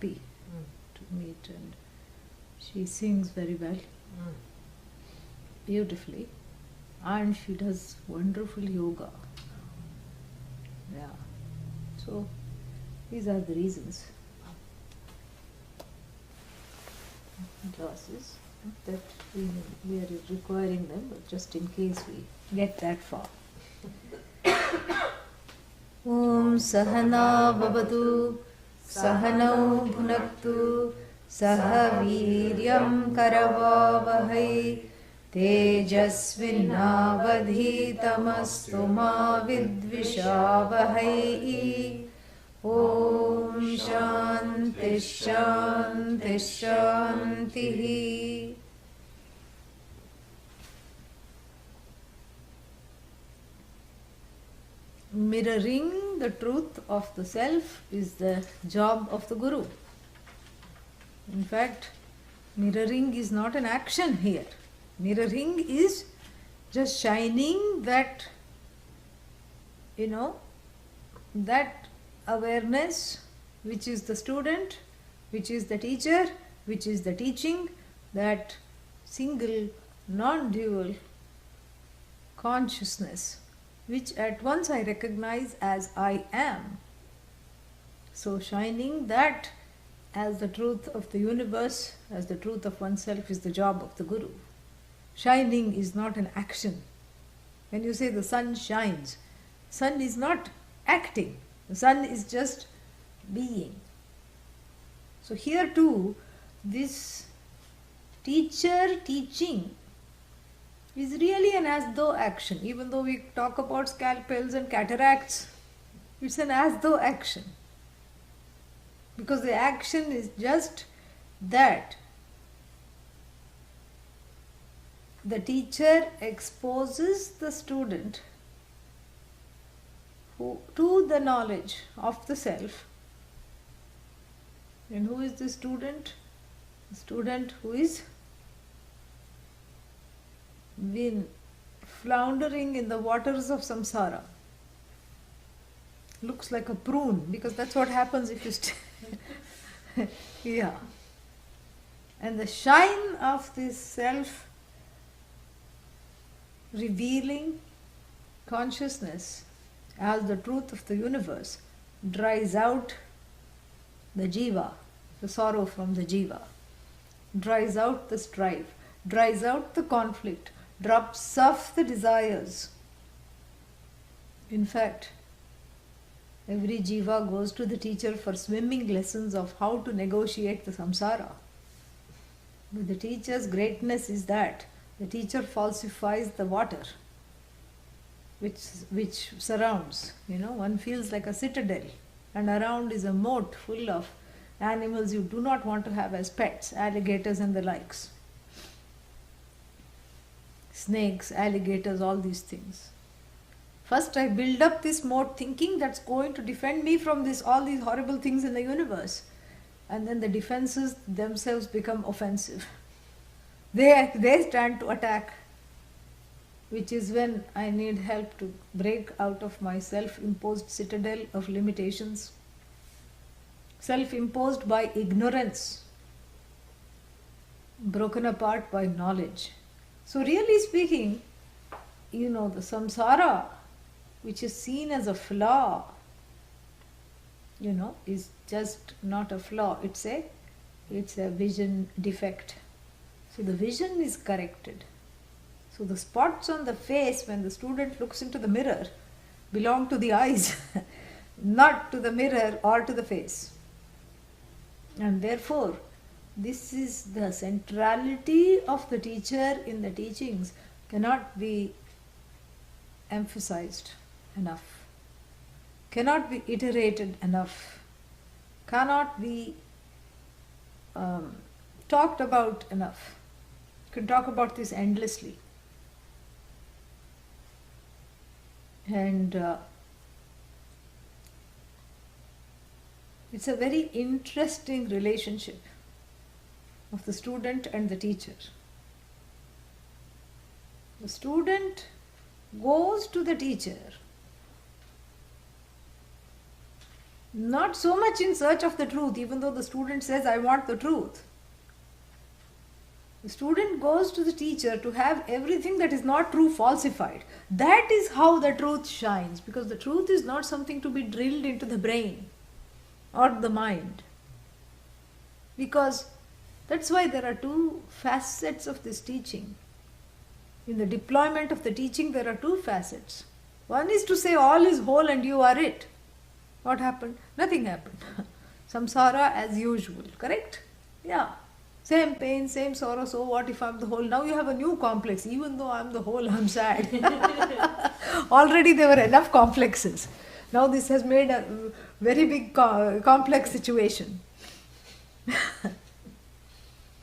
happy to meet, and she sings very well, beautifully, and she does wonderful yoga. Yeah. So these are the reasons. Classes that we are requiring them, but just in case we get that far. Om Sahana Bhavatu Sahanau Bhunaktu Sahaviryam Karavavahai Tejasvinavadhitamastu ma vidvishavahai. Om Shanti Shanti Shanti. Mirroring the truth of the self is the job of the Guru. In fact, mirroring is not an action here. Mirroring is just shining that, that awareness, which is the student, which is the teacher, which is the teaching, that single, non-dual consciousness, which at once I recognize as I am. So shining that as the truth of the universe, as the truth of oneself, is the job of the Guru. Shining is not an action. When you say the sun shines, sun is not acting. The sun is just being. So here too, this teacher teaching is really an as-though action. Even though we talk about scalpels and cataracts, it's an as-though action. Because the action is just that the teacher exposes the student to the knowledge of the self. And who is the student? The student who is been floundering in the waters of samsara. Looks like a prune, because that's what happens if you yeah. And the shine of this self revealing consciousness as the truth of the universe dries out the jiva, the sorrow from the jiva, dries out the strife, dries out the conflict, drops off the desires. In fact, every jiva goes to the teacher for swimming lessons of how to negotiate the samsara. But the teacher's greatness is that the teacher falsifies the water which surrounds. One feels like a citadel, and around is a moat full of animals you do not want to have as pets, alligators and the likes. Snakes, alligators, all these things. First I build up this moat thinking that's going to defend me from all these horrible things in the universe. And then the defenses themselves become offensive. They stand to attack, which is when I need help to break out of my self-imposed citadel of limitations, self-imposed by ignorance, broken apart by knowledge. So really speaking, the samsara, which is seen as a flaw, is just not a flaw. It's a vision defect. So the vision is corrected. So the spots on the face when the student looks into the mirror belong to the eyes, not to the mirror or to the face. And therefore, this is the centrality of the teacher in the teachings cannot be emphasized enough, cannot be iterated enough, cannot be talked about enough. You can talk about this endlessly. And it's a very interesting relationship of the student and the teacher. The student goes to the teacher Not so much in search of the truth, even though the student says, I want the truth. The student goes to the teacher to have everything that is not true falsified. That is how the truth shines, because the truth is not something to be drilled into the brain or the mind. Because that's why there are two facets of this teaching. In the deployment of the teaching, there are two facets. One is to say all is whole and you are it. What happened? Nothing happened. Samsara as usual, correct? Yeah. Same pain, same sorrow, so what if I'm the whole? Now you have a new complex. Even though I'm the whole, I'm sad. Already there were enough complexes. Now this has made a very big complex situation.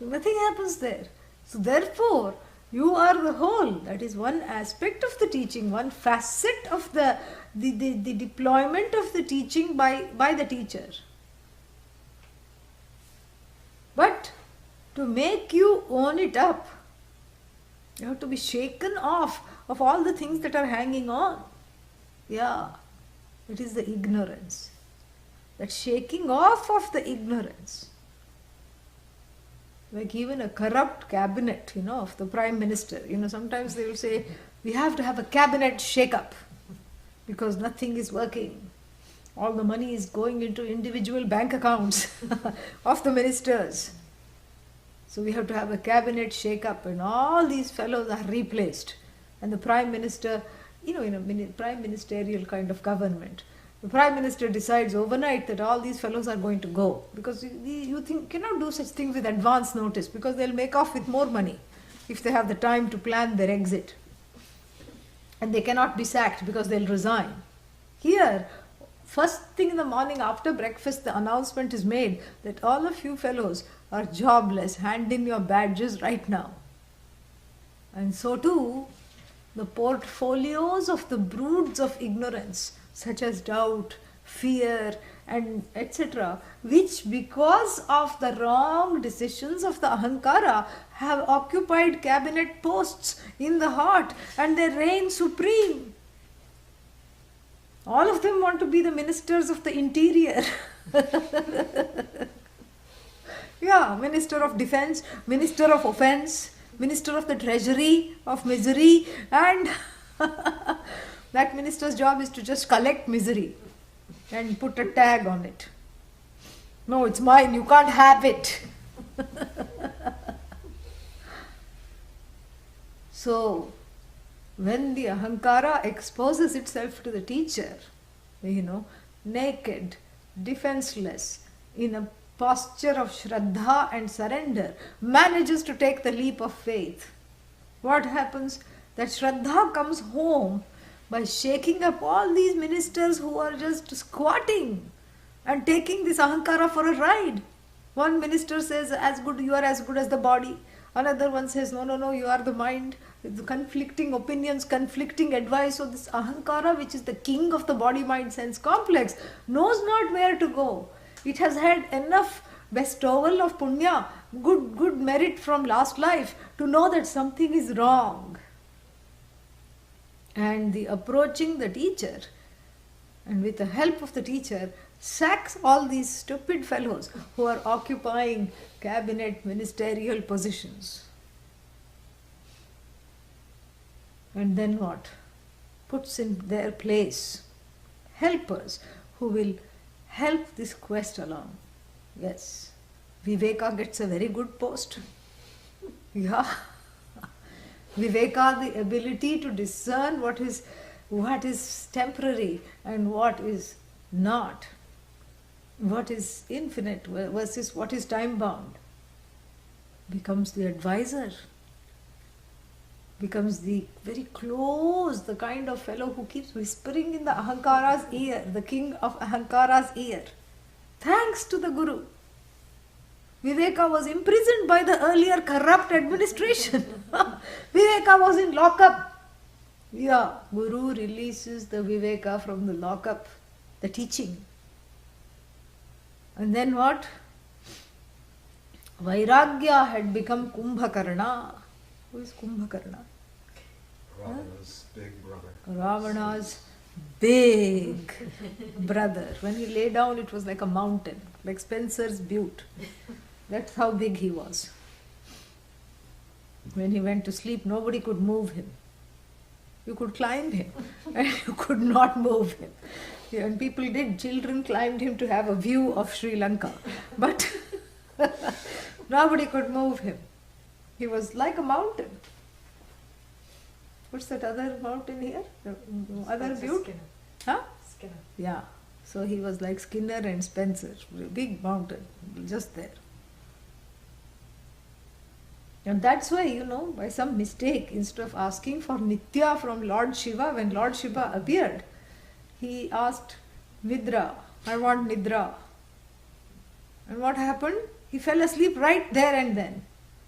Nothing happens there. So therefore, you are the whole. That is one aspect of the teaching, one facet of the deployment of the teaching by the teacher. But to make you own it up, you have to be shaken off of all the things that are hanging on. Yeah, it is the ignorance. That shaking off of the ignorance. Like even a corrupt cabinet, of the Prime Minister. Sometimes they will say, we have to have a cabinet shake-up because nothing is working. All the money is going into individual bank accounts of the ministers. So we have to have a cabinet shake-up and all these fellows are replaced. And the Prime Minister, in a prime ministerial kind of government, the Prime Minister decides overnight that all these fellows are going to go. Because you cannot do such things with advance notice, because they'll make off with more money if they have the time to plan their exit. And they cannot be sacked because they'll resign. Here, first thing in the morning after breakfast, the announcement is made that all of you fellows are jobless. Hand in your badges right now. And so too, the portfolios of the broods of ignorance, such as doubt, fear, and etc., which because of the wrong decisions of the ahankara have occupied cabinet posts in the heart and they reign supreme. All of them want to be the ministers of the interior. Yeah, Minister of Defense, Minister of Offense, Minister of the Treasury of Misery, and that minister's job is to just collect misery and put a tag on it. No, it's mine, you can't have it. So, when the ahankara exposes itself to the teacher, naked, defenseless, in a posture of shraddha and surrender, manages to take the leap of faith. What happens? That shraddha comes home by shaking up all these ministers who are just squatting and taking this ahankara for a ride. One minister says, you are as good as the body. Another one says, no, you are the mind. The conflicting opinions, conflicting advice. So this ahankara, which is the king of the body-mind sense complex, knows not where to go. It has had enough bestowal of punya, good merit from last life, to know that something is wrong. And the approaching the teacher, and with the help of the teacher, sacks all these stupid fellows who are occupying cabinet ministerial positions. And then what? Puts in their place helpers who will help this quest along. Yes, Viveka gets a very good post. Yeah. Viveka, the ability to discern what is temporary and what is not, what is infinite versus what is time bound, becomes the advisor, becomes the very close, the kind of fellow who keeps whispering in the ahankara's ear, the king of ahankara's ear. Thanks to the Guru, Viveka was imprisoned by the earlier corrupt administration. Viveka was in lockup. Yeah, Guru releases the Viveka from the lockup, the teaching. And then what? Vairagya had become Kumbhakarna. Who is Kumbhakarna? Ravana's big brother. Ravana's big brother. When he lay down, it was like a mountain, like Spencer's Butte. That's how big he was. When he went to sleep, nobody could move him. You could climb him, and you could not move him. Yeah, and people did. Children climbed him to have a view of Sri Lanka. But nobody could move him. He was like a mountain. What's that other mountain here? The other Butte? Skinner. Huh? Skinner. Yeah. So he was like Skinner and Spencer. Big mountain, just there. And that's why, by some mistake, instead of asking for Nitya from Lord Shiva, when Lord Shiva appeared, he asked Nidra, I want Nidra. And what happened? He fell asleep right there and then.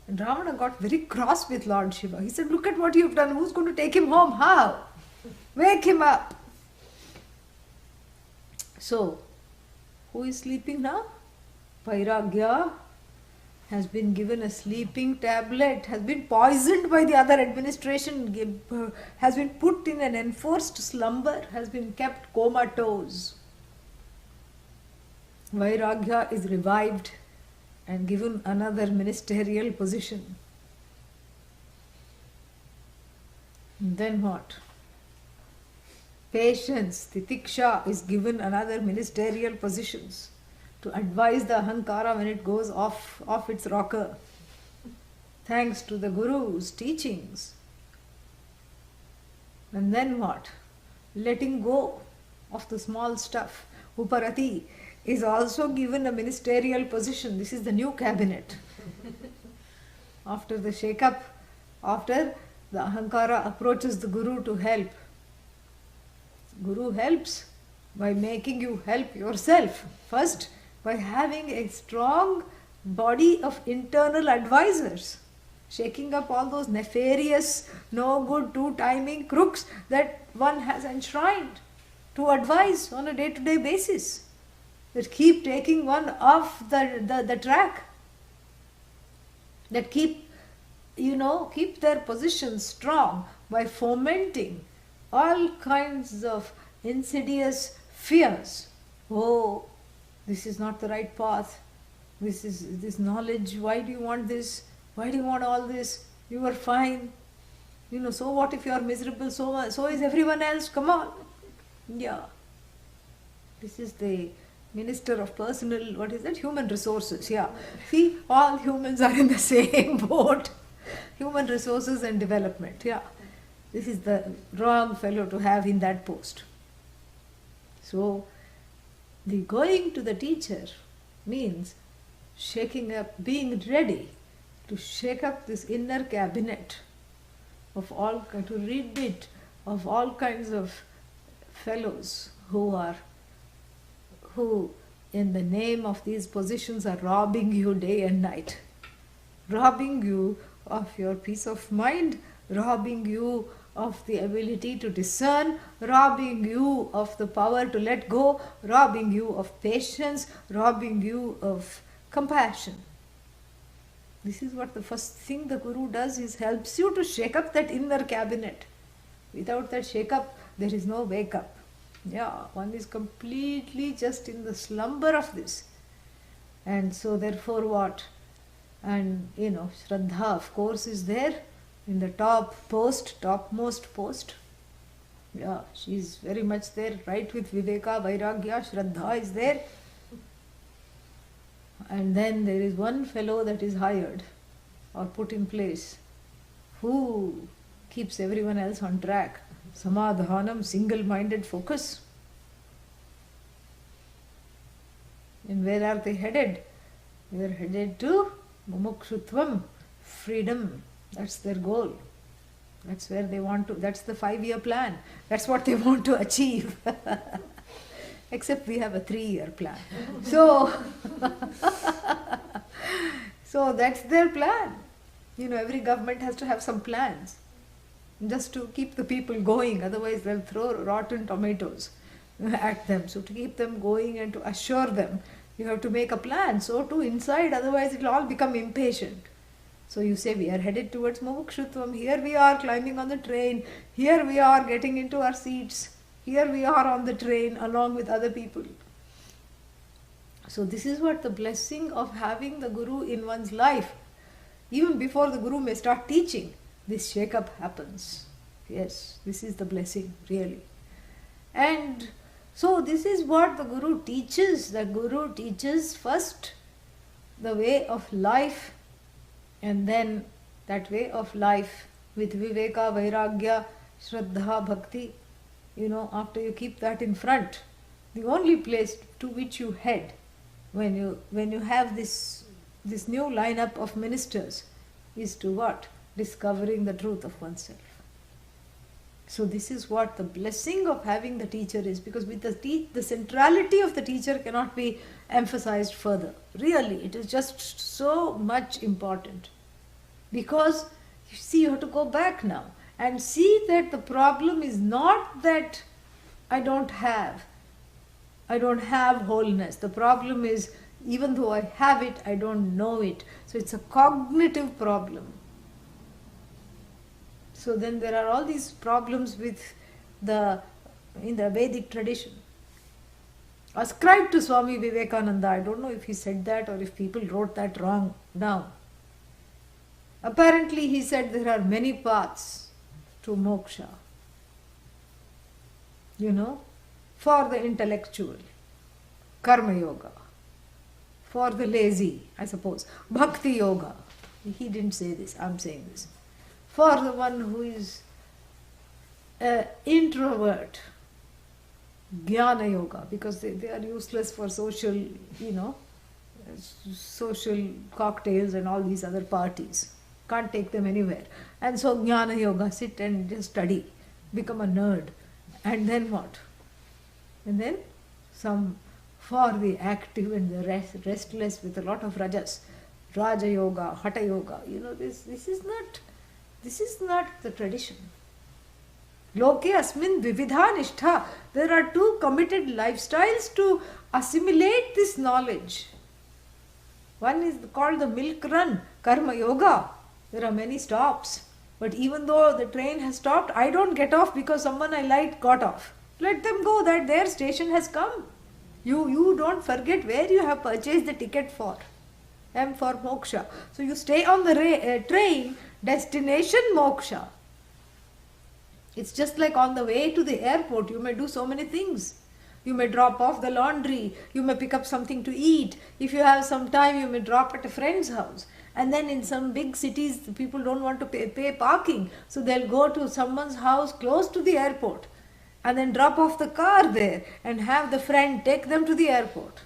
And Ravana got very cross with Lord Shiva. He said, look at what you've done. Who's going to take him home? How? Wake him up. So, who is sleeping now? Vairagya has been given a sleeping tablet, has been poisoned by the other administration, has been put in an enforced slumber, has been kept comatose. Vairagya is revived and given another ministerial position. And then what? Patience, titiksha is given another ministerial positions to advise the ahankara when it goes off its rocker. Thanks to the Guru's teachings. And then what? Letting go of the small stuff. Uparati is also given a ministerial position. This is the new cabinet. After the shake-up, after the ahankara approaches the Guru to help. Guru helps by making you help yourself. First, by having a strong body of internal advisors, shaking up all those nefarious, no good, two-timing crooks that one has enshrined to advise on a day-to-day basis, that keep taking one off the track, that keep their position strong by fomenting all kinds of insidious fears. Oh, this is not the right path. This knowledge. Why do you want this? Why do you want all this? You are fine. So what if you are miserable? So is everyone else. Come on. Yeah. This is the Minister of Personal, Human Resources. Yeah. See, all humans are in the same boat. Human Resources and Development. Yeah. This is the wrong fellow to have in that post. So, the going to the teacher means shaking up, being ready to shake up this inner cabinet of all, to rid it of all kinds of fellows who in the name of these positions are robbing you day and night, robbing you of your peace of mind, robbing you of the ability to discern, robbing you of the power to let go, robbing you of patience, robbing you of compassion. This is what the first thing the Guru does, is helps you to shake up that inner cabinet. Without that shake up, there is no wake up. Yeah, one is completely just in the slumber of this. And so therefore what? And Shraddha of course is there in the topmost post. Yeah, she is very much there, right with Viveka, Vairagya, Shraddha is there. And then there is one fellow that is hired or put in place who keeps everyone else on track. Samadhanam, single-minded focus. And where are they headed? They are headed to mumukshutvam, freedom. That's their goal. That's where they want to, that's the 5-year plan. That's what they want to achieve. Except we have a 3-year plan. So that's their plan. Every government has to have some plans just to keep the people going. Otherwise they'll throw rotten tomatoes at them. So to keep them going and to assure them, you have to make a plan. So too inside, otherwise it will all become impatient. So you say, we are headed towards mumukshutvam. Here we are climbing on the train. Here we are getting into our seats. Here we are on the train along with other people. So this is what the blessing of having the Guru in one's life. Even before the Guru may start teaching, this shake-up happens. Yes, this is the blessing, really. And so this is what the Guru teaches. The Guru teaches first the way of life, and then that way of life with Viveka, Vairagya, Shraddha, Bhakti. After you keep that in front, the only place to which you head when you have this new lineup of ministers is to what? Discovering the truth of oneself. So this is what the blessing of having the teacher is, because with the centrality of the teacher cannot be emphasized further. Really, it is just so much important. Because you see, you have to go back now and see that the problem is not that I don't have wholeness. The problem is, even though I have it, I don't know it. So it's a cognitive problem. So then there are all these problems in the Vedic tradition. Ascribed to Swami Vivekananda. I don't know if he said that or if people wrote that wrong down. Apparently he said there are many paths to moksha. For the intellectual, karma yoga. For the lazy, I suppose, bhakti yoga. He didn't say this, I'm saying this. For the one who is an introvert, jnana yoga, because they are useless for social cocktails and all these other parties. Can't take them anywhere. And so jnana yoga, sit and just study, become a nerd. And then what? And then some for the active and the restless with a lot of rajas. Raja yoga, hatha yoga. This is not the tradition. Loke asmin vividha nishtha. There are two committed lifestyles to assimilate this knowledge. One is called the milk run, karma yoga. There are many stops. But even though the train has stopped, I don't get off because someone I liked got off. Let them go, that their station has come. You don't forget where you have purchased the ticket for. M for moksha. So you stay on the train, destination moksha. It's just like on the way to the airport, you may do so many things. You may drop off the laundry, you may pick up something to eat. If you have some time, you may drop at a friend's house. And then in some big cities, people don't want to pay parking. So they'll go to someone's house close to the airport and then drop off the car there and have the friend take them to the airport.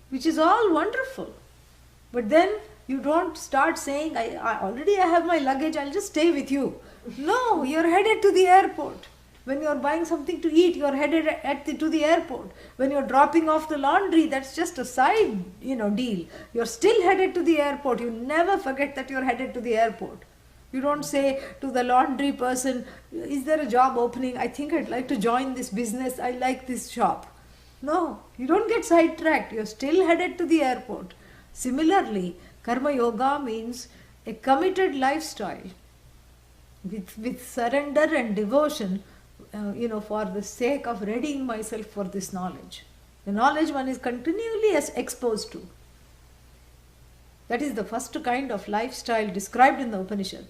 Which is all wonderful. But then you don't start saying, I have my luggage, I'll just stay with you. No, you're headed to the airport. When you're buying something to eat, you're headed to the airport. When you're dropping off the laundry, that's just a side, deal. You're still headed to the airport. You never forget that you're headed to the airport. You don't say to the laundry person, is there a job opening? I think I'd like to join this business. I like this shop. No, you don't get sidetracked. You're still headed to the airport. Similarly, karma yoga means a committed lifestyle with surrender and devotion, for the sake of readying myself for this knowledge. The knowledge one is continually exposed to. That is the first kind of lifestyle described in the Upanishad.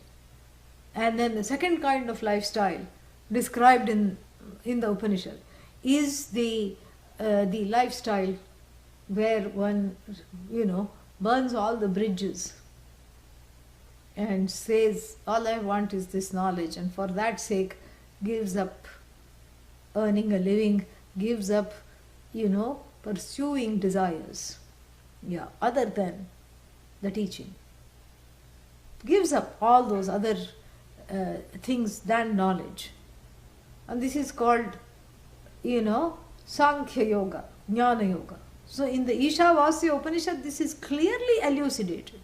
And then the second kind of lifestyle described in the Upanishad is the lifestyle where one, burns all the bridges and says, all I want is this knowledge, and for that sake gives up earning a living, gives up, pursuing desires, other than the teaching. Gives up all those other things than knowledge. And this is called, Sankhya Yoga, Jnana Yoga. So in the Ishavasya Upanishad, this is clearly elucidated.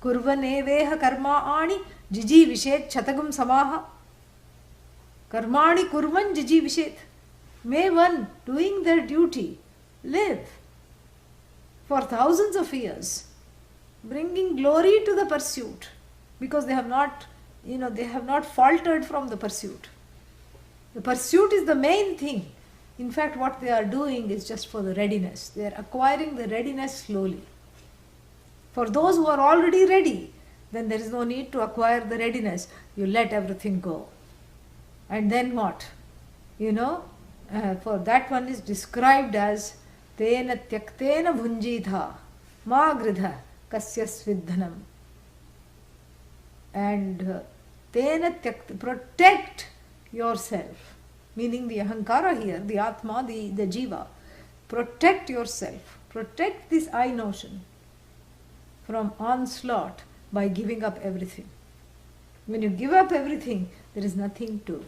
Kurvaneveha karmaani jiji vishet chatagam samaha. Karmani kurvan jiji vishet. May one, doing their duty, live for thousands of years, bringing glory to the pursuit, because they have not faltered from the pursuit. The pursuit is the main thing. In fact, what they are doing is just for the readiness. They are acquiring the readiness slowly. For those who are already ready, then there is no need to acquire the readiness. You let everything go. And then what? For that one is described as Tena tyaktena bhunjitha ma gridha kasya svidhanam. And Tena tyakt, protect yourself, meaning the ahankara here, the atma, the jiva. Protect yourself, protect this I notion from onslaught by giving up everything. When you give up everything, there is nothing to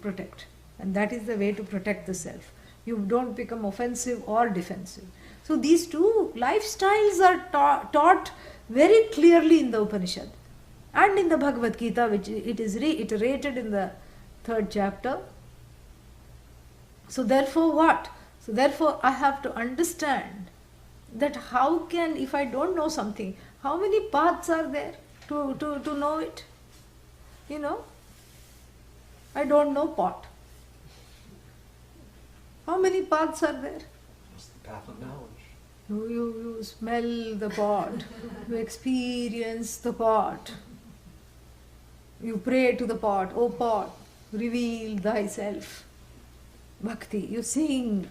protect. And that is the way to protect the self. You don't become offensive or defensive. So these two lifestyles are taught very clearly in the Upanishad and in the Bhagavad Gita, which it is reiterated in the 3rd chapter. So therefore what? So therefore I have to understand that how can, if I don't know something, how many paths are there to know it? I don't know pot. How many paths are there? What's the path of knowledge? You smell the pot, you experience the pot, you pray to the pot, oh pot, reveal thyself. Bhakti, you sing.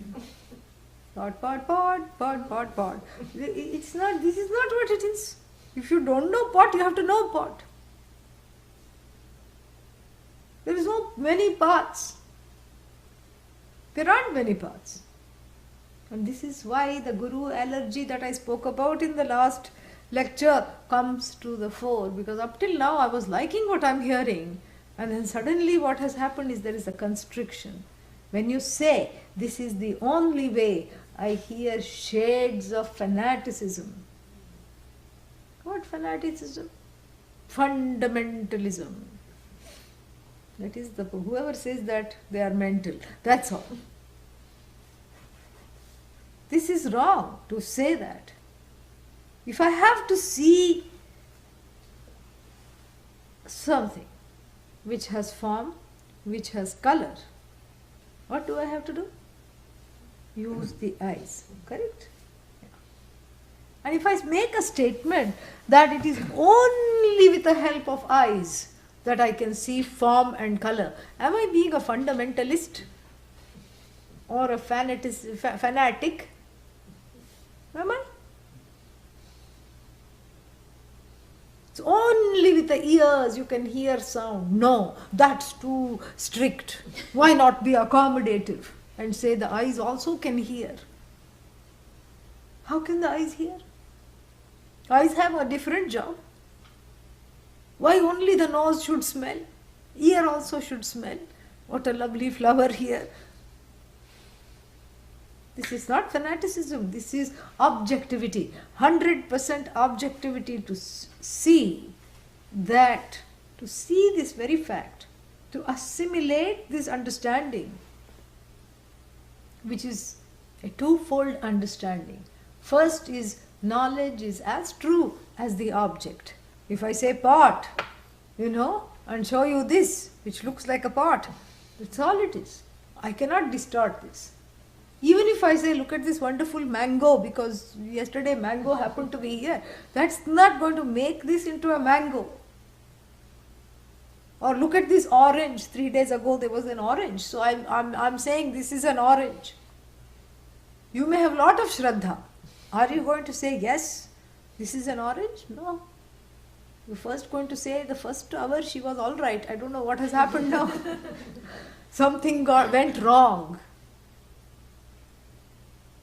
Pot, pot, pot, pot, pot, pot. This is not what it is. If you don't know pot, you have to know pot. There is no many paths. There aren't many paths. And this is why the guru allergy that I spoke about in the last lecture comes to the fore. Because up till now I was liking what I'm hearing. And then suddenly what has happened is there is a constriction. When you say this is the only way, I hear shades of fanaticism. What fanaticism? Fundamentalism. That is whoever says that, they are mental. That's all. This is wrong to say that. If I have to see something which has form, which has color, what do I have to do? Use the eyes. Correct? And if I make a statement that it is only with the help of eyes that I can see form and color, am I being a fundamentalist or a fanatic? Am I? It's only with the ears you can hear sound. No, that's too strict. Why not be accommodative and say the eyes also can hear? How can the eyes hear? Eyes have a different job. Why only the nose should smell? Ear also should smell. What a lovely flower here. This is not fanaticism. This is objectivity. 100% objectivity to see that, to see this very fact, to assimilate this understanding, which is a twofold understanding. First is knowledge is as true as the object. If I say pot, and show you this, which looks like a pot, that's all it is. I cannot distort this. Even if I say, look at this wonderful mango, because yesterday mango happened to be here, that's not going to make this into a mango. Or look at this orange, 3 days ago there was an orange, so I'm saying this is an orange. You may have a lot of Shraddha. Are you going to say, yes, this is an orange? No. You're first going to say, the first hour she was all right. I don't know what has happened now. Something went wrong.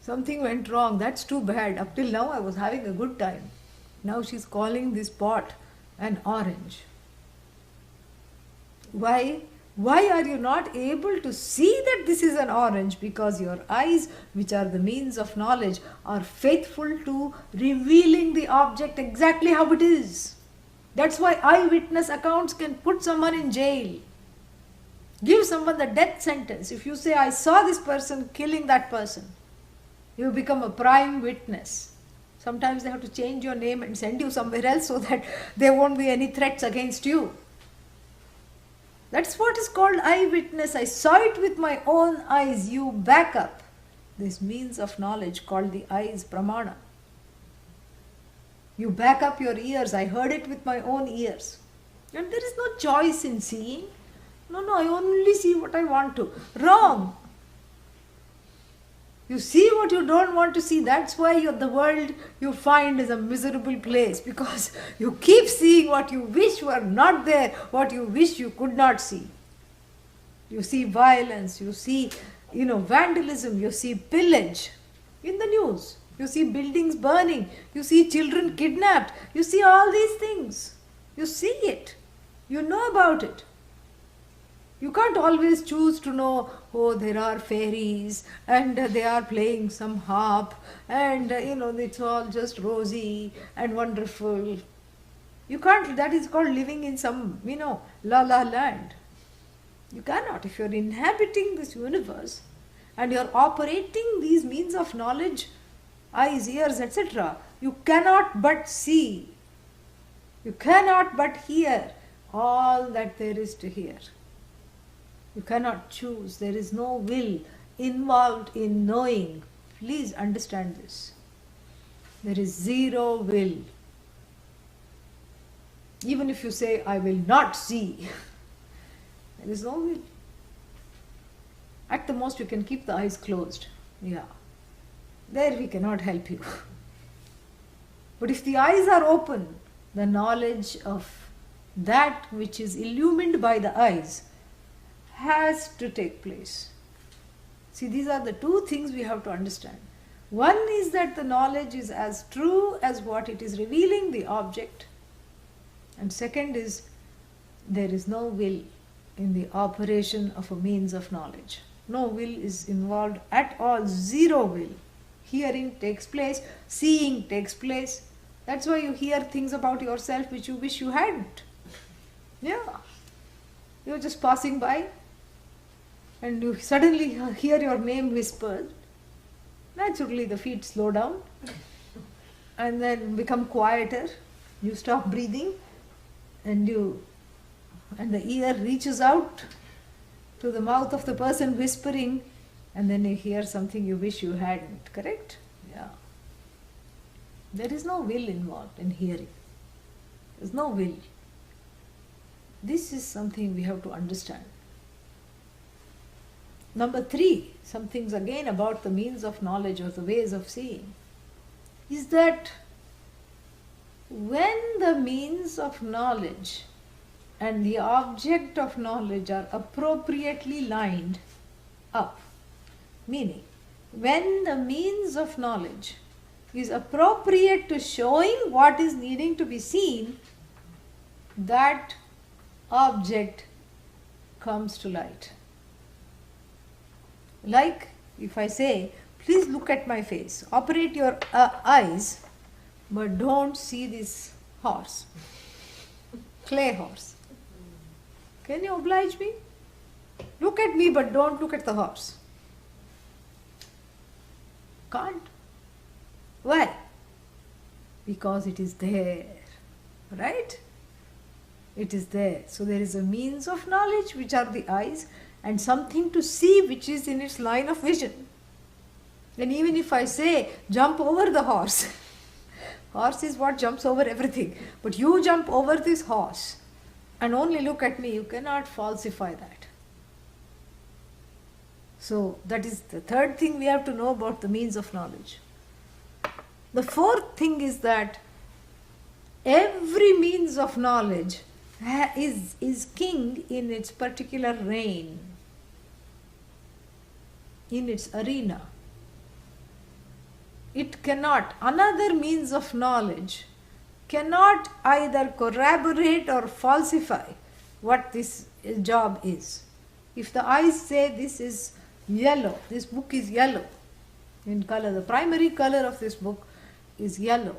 Something went wrong. That's too bad. Up till now I was having a good time. Now she's calling this pot an orange. Why? Why are you not able to see that this is an orange? Because your eyes, which are the means of knowledge, are faithful to revealing the object exactly how it is. That's why eyewitness accounts can put someone in jail. Give someone the death sentence. If you say, I saw this person killing that person, you become a prime witness. Sometimes they have to change your name and send you somewhere else so that there won't be any threats against you. That's what is called eyewitness. I saw it with my own eyes. You back up this means of knowledge called the eyes, pramana. You back up your ears. I heard it with my own ears. And there is no choice in seeing. No, I only see what I want to. Wrong. You see what you don't want to see. That's why the world you find is a miserable place, because you keep seeing what you wish were not there, what you wish you could not see. You see violence, you see, vandalism, you see pillage in the news. You see buildings burning, you see children kidnapped, you see all these things. You see it. You know about it. You can't always choose to know, there are fairies and they are playing some harp and, it's all just rosy and wonderful. You can't, that is called living in some, la la land. You cannot. If you're inhabiting this universe and you're operating these means of knowledge, eyes, ears, etc., you cannot but see. You cannot but hear all that there is to hear. You cannot choose. There is no will involved in knowing. Please understand this. There is zero will. Even if you say, I will not see, there is no will. At the most, you can keep the eyes closed. Yeah. There we cannot help you. But if the eyes are open, the knowledge of that which is illumined by the eyes has to take place. See, these are the two things we have to understand. One is that the knowledge is as true as what it is revealing, the object. And second is, there is no will in the operation of a means of knowledge. No will is involved at all, zero will. Hearing takes place, seeing takes place. That's why you hear things about yourself which you wish you hadn't. Yeah. You're just passing by and you suddenly hear your name whispered. Naturally the feet slow down and then become quieter. You stop breathing and the ear reaches out to the mouth of the person whispering, and then you hear something you wish you hadn't. Correct? Yeah. There is no will involved in hearing. There is no will. This is something we have to understand. Number 3, some things again about the means of knowledge or the ways of seeing, is that when the means of knowledge and the object of knowledge are appropriately lined up, meaning when the means of knowledge is appropriate to showing what is needing to be seen, that object comes to light. Like if I say, please look at my face, operate your eyes, but don't see this horse, clay horse. Can you oblige me? Look at me, but don't look at the horse. Can't. Why? Because it is there, right? It is there. So there is a means of knowledge, which are the eyes, and something to see which is in its line of vision. And even if I say, jump over the horse, horse is what jumps over everything, but you jump over this horse and only look at me, you cannot falsify that. So that is the third thing we have to know about the means of knowledge. The fourth thing is that every means of knowledge is king in its particular reign, in its arena. It cannot, another means of knowledge cannot either corroborate or falsify what this job is. If the eyes say this is yellow, this book is yellow in color, the primary color of this book is yellow.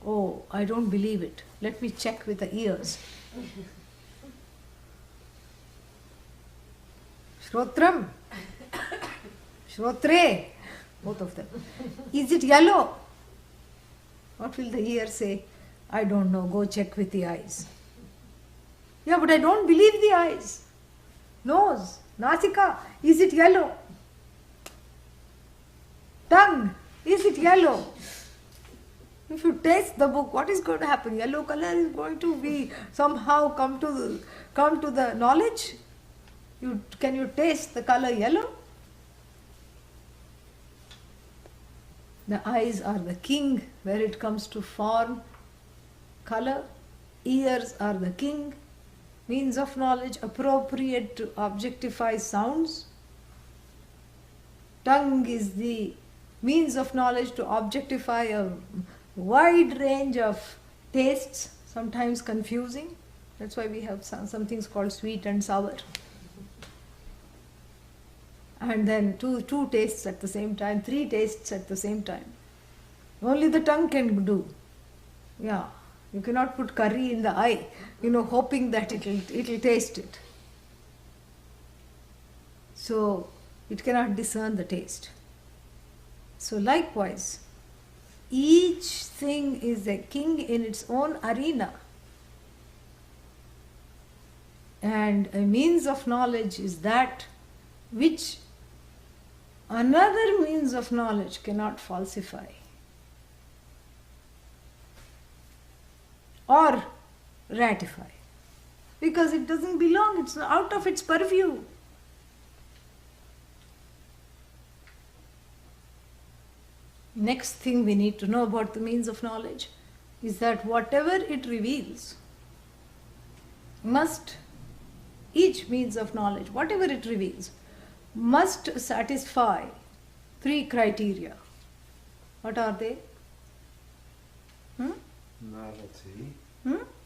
Oh, I don't believe it. Let me check with the ears. Shrotram, Shrotre, both of them. Is it yellow? What will the ear say? I don't know, go check with the eyes. Yeah, but I don't believe the eyes. Nose, Nachiketa, is it yellow? Tongue, is it yellow? If you taste the book, what is going to happen? Yellow color is going to be somehow come to the knowledge. Can you taste the color yellow? The eyes are the king where it comes to form, color. Ears are the king, means of knowledge appropriate to objectify sounds. Tongue is the means of knowledge to objectify a wide range of tastes, sometimes confusing. That's why we have some things called sweet and sour. And then two tastes at the same time, 3 tastes at the same time. Only the tongue can do. Yeah, you cannot put curry in the eye, hoping that it'll taste it. So it cannot discern the taste. So likewise, each thing is a king in its own arena. And a means of knowledge is that which another means of knowledge cannot falsify or ratify, because it doesn't belong, it's out of its purview. Next thing we need to know about the means of knowledge is that whatever it reveals each means of knowledge, whatever it reveals, must satisfy 3 criteria. What are they? Novelty.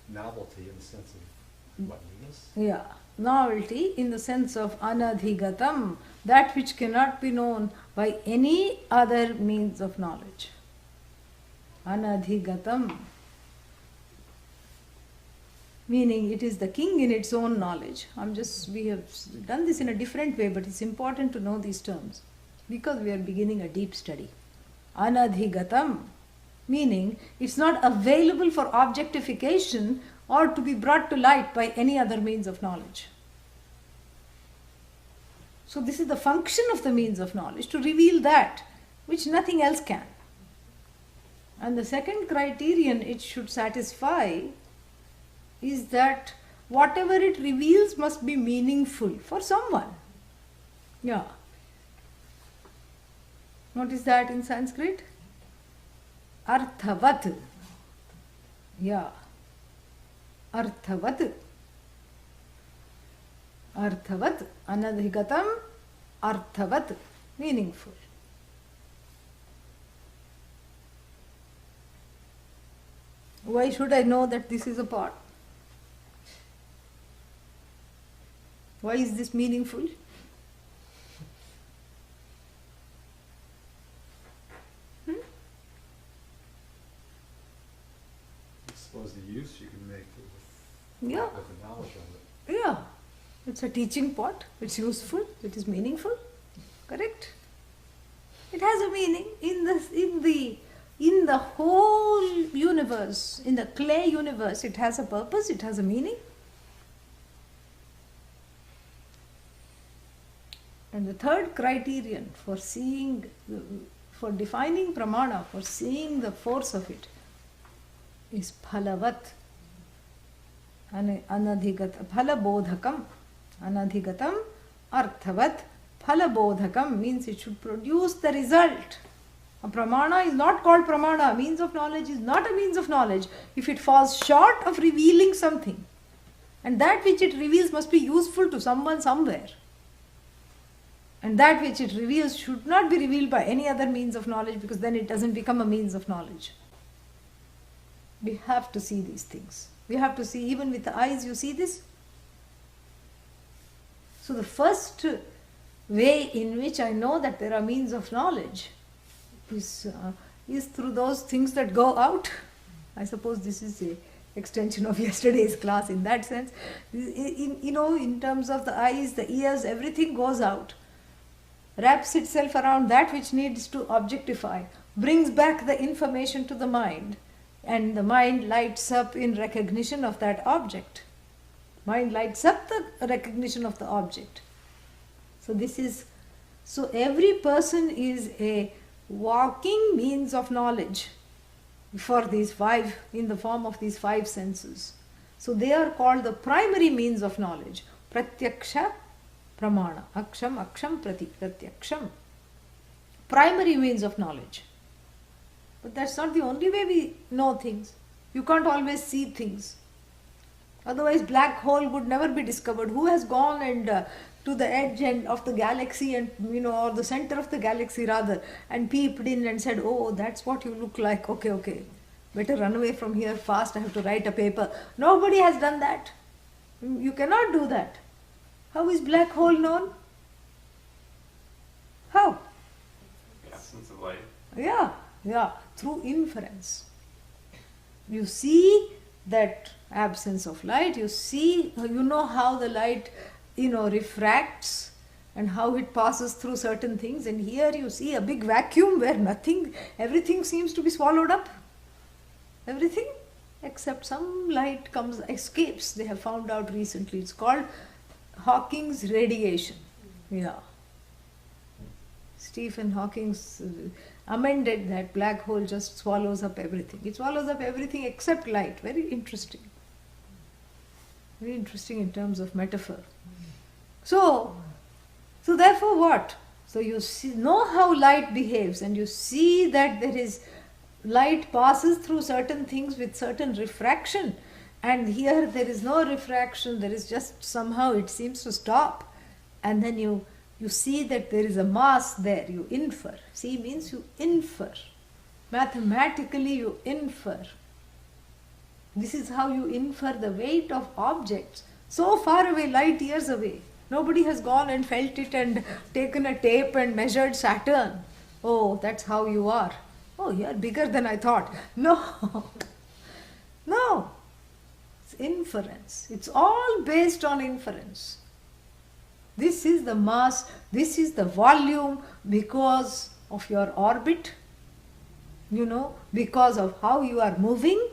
Novelty in the sense of what, newness? Yeah, novelty in the sense of anadhigatam, that which cannot be known by any other means of knowledge. Anadhigatam, meaning it is the king in its own knowledge. We have done this in a different way, but it's important to know these terms because we are beginning a deep study. Anadhigatam, meaning it's not available for objectification or to be brought to light by any other means of knowledge. So this is the function of the means of knowledge, to reveal that which nothing else can. And the second criterion it should satisfy is that whatever it reveals must be meaningful for someone. Yeah. What is that in Sanskrit? Arthavat. Yeah. Arthavat. Arthavat. Anadhigatam. Arthavat. Meaningful. Why should I know that this is a pot? Why is this meaningful? I suppose the use you can make with the knowledge of it. Yeah. It's a teaching pot. It's useful. It is meaningful. Correct? It has a meaning in the whole universe, in the clay universe. It has a purpose. It has a meaning. And the third criterion for defining pramana, for seeing the force of it, is phalavat, anadhigata, phalabodhakam, anadhigatam, arthavat, phalabodhakam, means it should produce the result. A pramana is not called pramana. A means of knowledge is not a means of knowledge if it falls short of revealing something. And that which it reveals must be useful to someone somewhere. And that which it reveals should not be revealed by any other means of knowledge, because then it doesn't become a means of knowledge. We have to see these things. We have to see, even with the eyes, you see this? So the first way in which I know that there are means of knowledge is through those things that go out. I suppose this is a extension of yesterday's class in that sense. In terms of the eyes, the ears, everything goes out. Wraps itself around that which needs to objectify, brings back the information to the mind, and the mind lights up in recognition of that object. Mind lights up the recognition of the object. So every person is a walking means of knowledge for these five, in the form of these five senses. So they are called the primary means of knowledge. Pratyaksha, pramana, aksham, aksham, prati, pratyaksham. Primary means of knowledge. But that's not the only way we know things. You can't always see things. Otherwise, black hole would never be discovered. Who has gone and to the edge of the galaxy and or the center of the galaxy rather, and peeped in and said, "Oh, that's what you look like. Okay, better run away from here fast. I have to write a paper." Nobody has done that. You cannot do that. How is black hole known? How? Absence of light. Yeah, through inference. You see that absence of light, you know how the light, refracts and how it passes through certain things, and here you see a big vacuum where everything seems to be swallowed up. Everything except some light escapes. They have found out recently. It's called Hawking's radiation. Yeah. Stephen Hawking's amended that black hole just swallows up everything. It swallows up everything except light. Very interesting. Very interesting in terms of metaphor. So therefore what? So you know how light behaves, and you see that light passes through certain things with certain refraction, and here there is no refraction, there is just somehow it seems to stop, and then you see that there is a mass there, you infer. See means you infer. Mathematically you infer. This is how you infer the weight of objects. So far away, light years away. Nobody has gone and felt it and taken a tape and measured Saturn. Oh, that's how you are. Oh, you are bigger than I thought. No. No. It's inference. It's all based on inference. This is the mass, this is the volume because of your orbit, because of how you are moving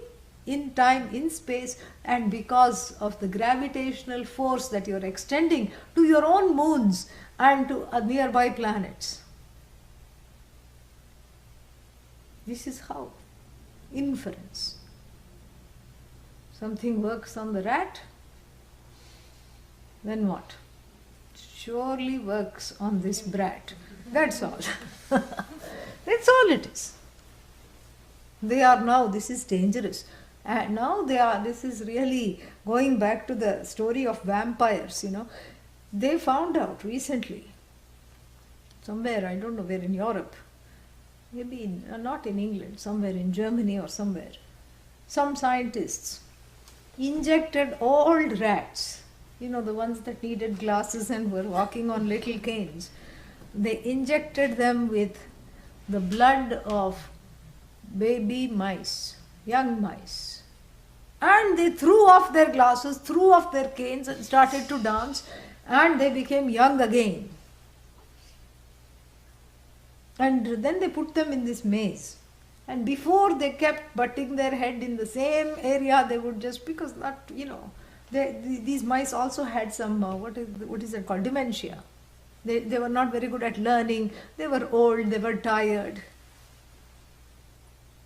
in time, in space, and because of the gravitational force that you are extending to your own moons and to nearby planets. This is how. Inference. Something works on the rat, then what? Surely works on this brat. That's all. That's all it is. This is dangerous. And now this is really going back to the story of vampires, They found out recently, somewhere, I don't know where in Europe, maybe not in England, somewhere in Germany or somewhere, some scientists injected old rats, the ones that needed glasses and were walking on little canes. They injected them with the blood of baby mice, young mice. And they threw off their glasses, threw off their canes and started to dance, and they became young again. And then they put them in this maze. And before they kept butting their head in the same area, they would just, because not, these mice also had some, what is it called, dementia. They were not very good at learning, they were old, they were tired.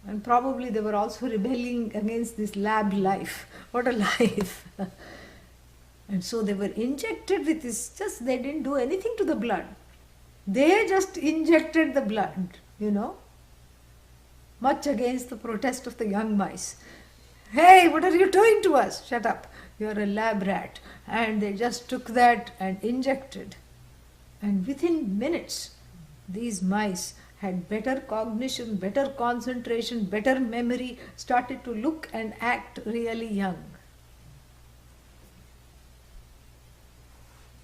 And probably they were also rebelling against this lab life. What a life. And so they were injected with this, they didn't do anything to the blood. They just injected the blood, much against the protest of the young mice. Hey, what are you doing to us? Shut up. You're a lab rat. And they just took that and injected. And within minutes, these mice had better cognition, better concentration, better memory, started to look and act really young.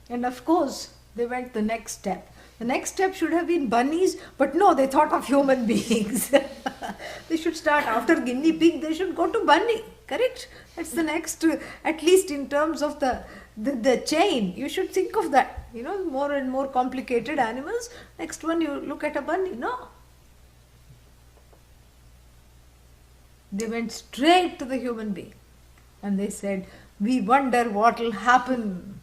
And of course, they went the next step. The next step should have been bunnies, but no, they thought of human beings. They should start after guinea pig, they should go to bunny, correct? That's the next, at least in terms of the chain, you should think of that. More and more complicated animals, next one you look at a bunny. No. They went straight to the human being. And they said, we wonder what will happen.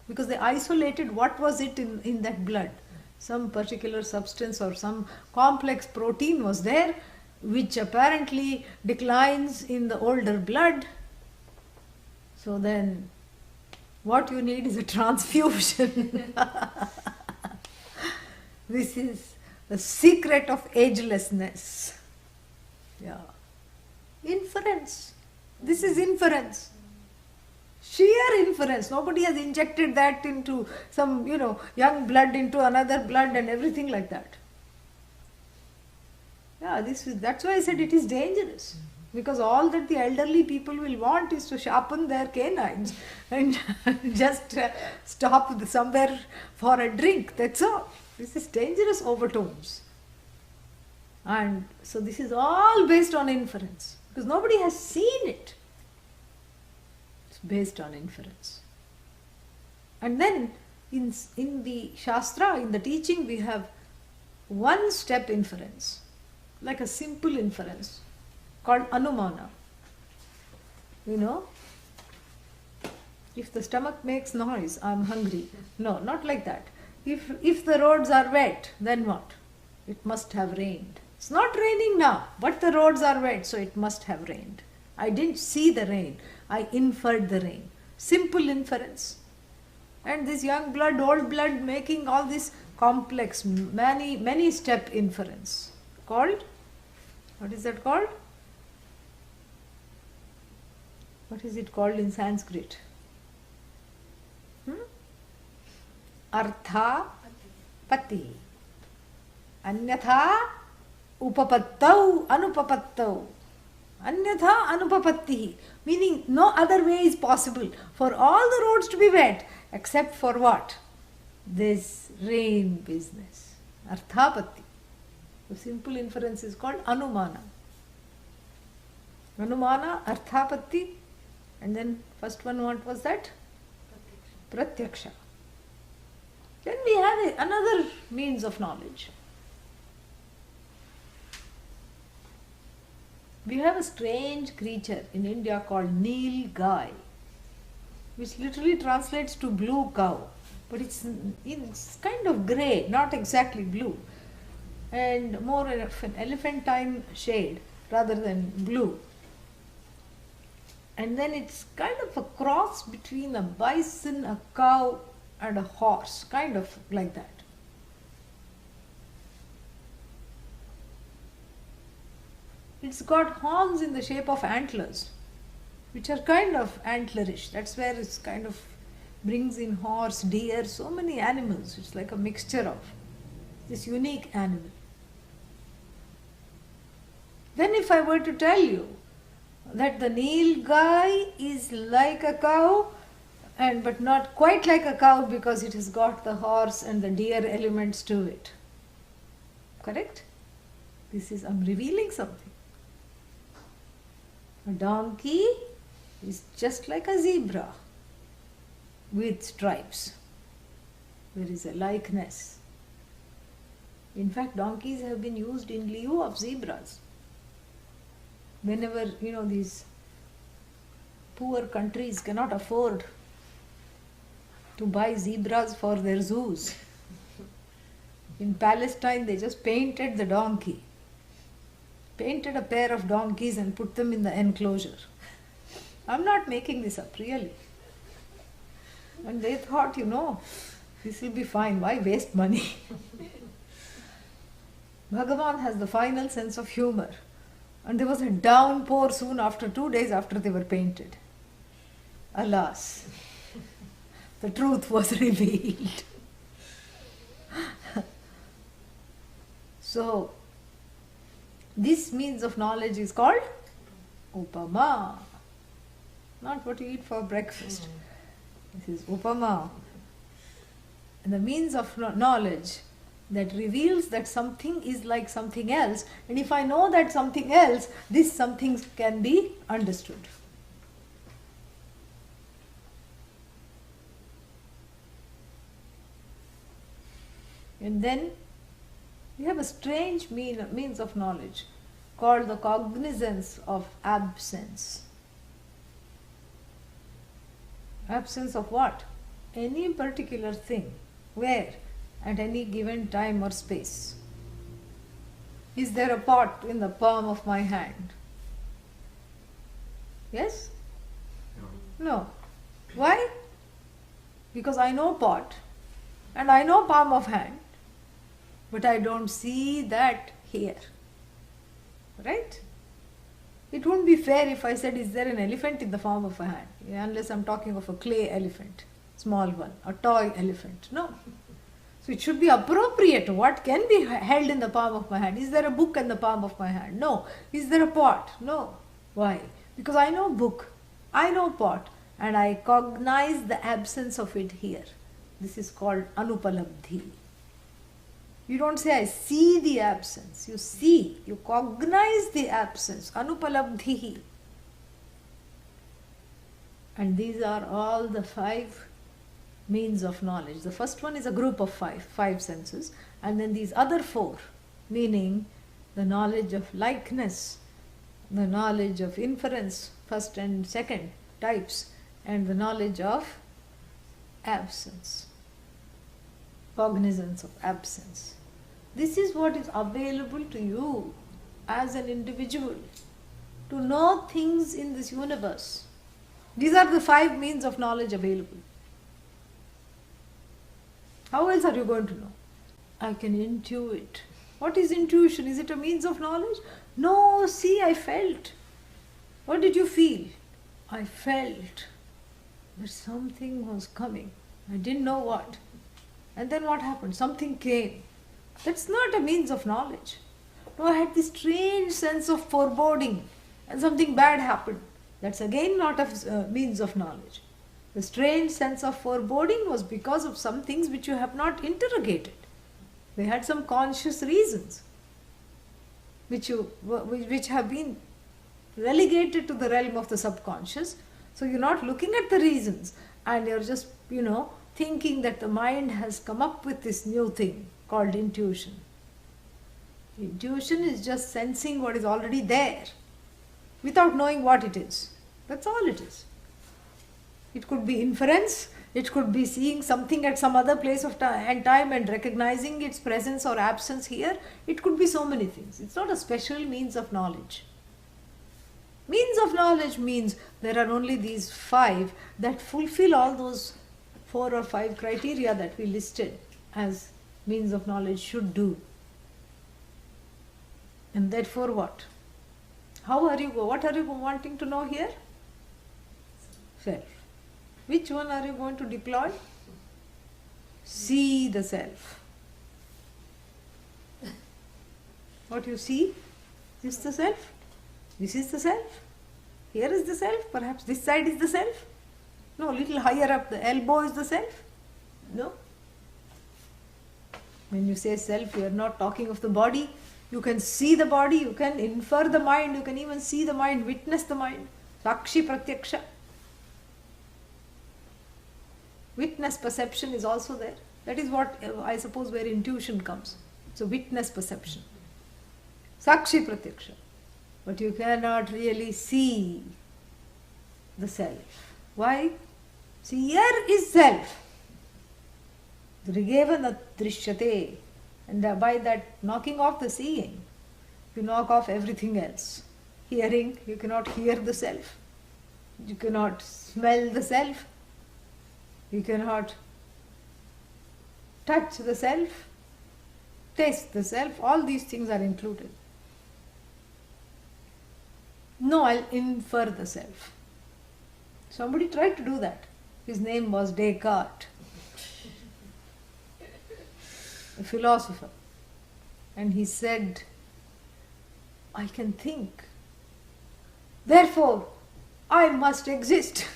Because they isolated what was it in that blood. Some particular substance or some complex protein was there, which apparently declines in the older blood. So then, what you need is a transfusion. This is the secret of agelessness. Yeah. Inference. This is inference. Sheer inference. Nobody has injected that into some, young blood into another blood and everything like that. Yeah, that's why I said it is dangerous. Because all that the elderly people will want is to sharpen their canines and just stop somewhere for a drink. That's all. This is dangerous overtones. And so this is all based on inference. Because nobody has seen it. It's based on inference. And then in the Shastra, in the teaching, we have one step inference. Like a simple inference called anumana. If the stomach makes noise, I'm hungry. No, not like that. If the roads are wet, then what? It must have rained. It's not raining now, but the roads are wet, so it must have rained. I didn't see the rain. I inferred the rain. Simple inference. And this young blood, old blood making all this complex, many step inference. Called? What is that called? What is it called in Sanskrit? Artha pati. Anyatha upapattau anupapattau. Anyatha anupapattihi. Meaning no other way is possible for all the roads to be wet except for what? This rain business. Arthapatti. The simple inference is called anumana. Anumana, arthapatti, and then first one, what was that? Pratyaksha. Then we have another means of knowledge. We have a strange creature in India called Neel Gai, which literally translates to blue cow, but it's kind of grey, not exactly blue, and more of an elephantine shade rather than blue. And then it's kind of a cross between a bison, a cow and a horse, kind of like that. It's got horns in the shape of antlers, which are kind of antlerish. That's where it's kind of brings in horse, deer, so many animals. It's like a mixture of this unique animal. Then if I were to tell you that the Nilgai is like a cow, but not quite like a cow because it has got the horse and the deer elements to it. Correct? I'm revealing something. A donkey is just like a zebra with stripes. There is a likeness. In fact, donkeys have been used in lieu of zebras. Whenever, these poor countries cannot afford to buy zebras for their zoos. In Palestine, they just painted the donkey. Painted a pair of donkeys and put them in the enclosure. I'm not making this up, really. And they thought, this will be fine. Why waste money? Bhagavan has the final sense of humor. And there was a downpour soon after, 2 days after they were painted. Alas, the truth was revealed. So, this means of knowledge is called upama. Not what you eat for breakfast. This is upama. And the means of knowledge that reveals that something is like something else, and if I know that something else, this something can be understood. And then we have a strange means of knowledge called the cognizance of absence. Absence of what? Any particular thing. Where? At any given time or space. Is there a pot in the palm of my hand? Yes? No. No. Why? Because I know pot and I know palm of hand, but I don't see that here. Right? It wouldn't be fair if I said, is there an elephant in the form of a hand? Unless I'm talking of a clay elephant, small one, a toy elephant. No. So it should be appropriate. What can be held in the palm of my hand? Is there a book in the palm of my hand? No. Is there a pot? No. Why? Because I know book, I know pot, and I cognize the absence of it here. This is called anupalabdhi. You don't say, I see the absence. You see, you cognize the absence. Anupalabdhi. And these are all the 5 means of knowledge. The first one is a group of 5 senses. And then these other 4, meaning the knowledge of likeness, the knowledge of inference, first and second types, and the knowledge of absence. Cognizance of absence. This is what is available to you as an individual to know things in this universe. These are the 5 means of knowledge available. How else are you going to know? I can intuit. What is intuition? Is it a means of knowledge? No, see, I felt. What did you feel? I felt that something was coming. I didn't know what. And then what happened? Something came. That's not a means of knowledge. No, I had this strange sense of foreboding and something bad happened. That's again not a means of knowledge. The strange sense of foreboding was because of some things which you have not interrogated. They had some conscious reasons which have been relegated to the realm of the subconscious. So you're not looking at the reasons and you're just, thinking that the mind has come up with this new thing called intuition. Intuition is just sensing what is already there without knowing what it is. That's all it is. It could be inference, it could be seeing something at some other place of time and recognizing its presence or absence here. It could be so many things. It's not a special means of knowledge. Means of knowledge means there are only these 5 that fulfill all those 4 or 5 criteria that we listed as means of knowledge should do. And therefore what? What are you wanting to know here? Self. Which one are you going to deploy? See the self. What you see? This is the self. This is the self. Here is the self. Perhaps this side is the self. No, little higher up the elbow is the self. No. When you say self, you are not talking of the body. You can see the body, you can infer the mind, you can even see the mind, witness the mind. Sakshi pratyaksha. Witness perception is also there. That is what I suppose where intuition comes. So witness perception. Sakshi pratyaksha. But you cannot really see the self. Why? See, here is self. Drigeva drishyate. And by that knocking off the seeing, you knock off everything else. Hearing, you cannot hear the self. You cannot smell the self. You cannot touch the self, taste the self. All these things are included. No, I'll infer the self. Somebody tried to do that. His name was Descartes, a philosopher. And he said, I can think. Therefore, I must exist.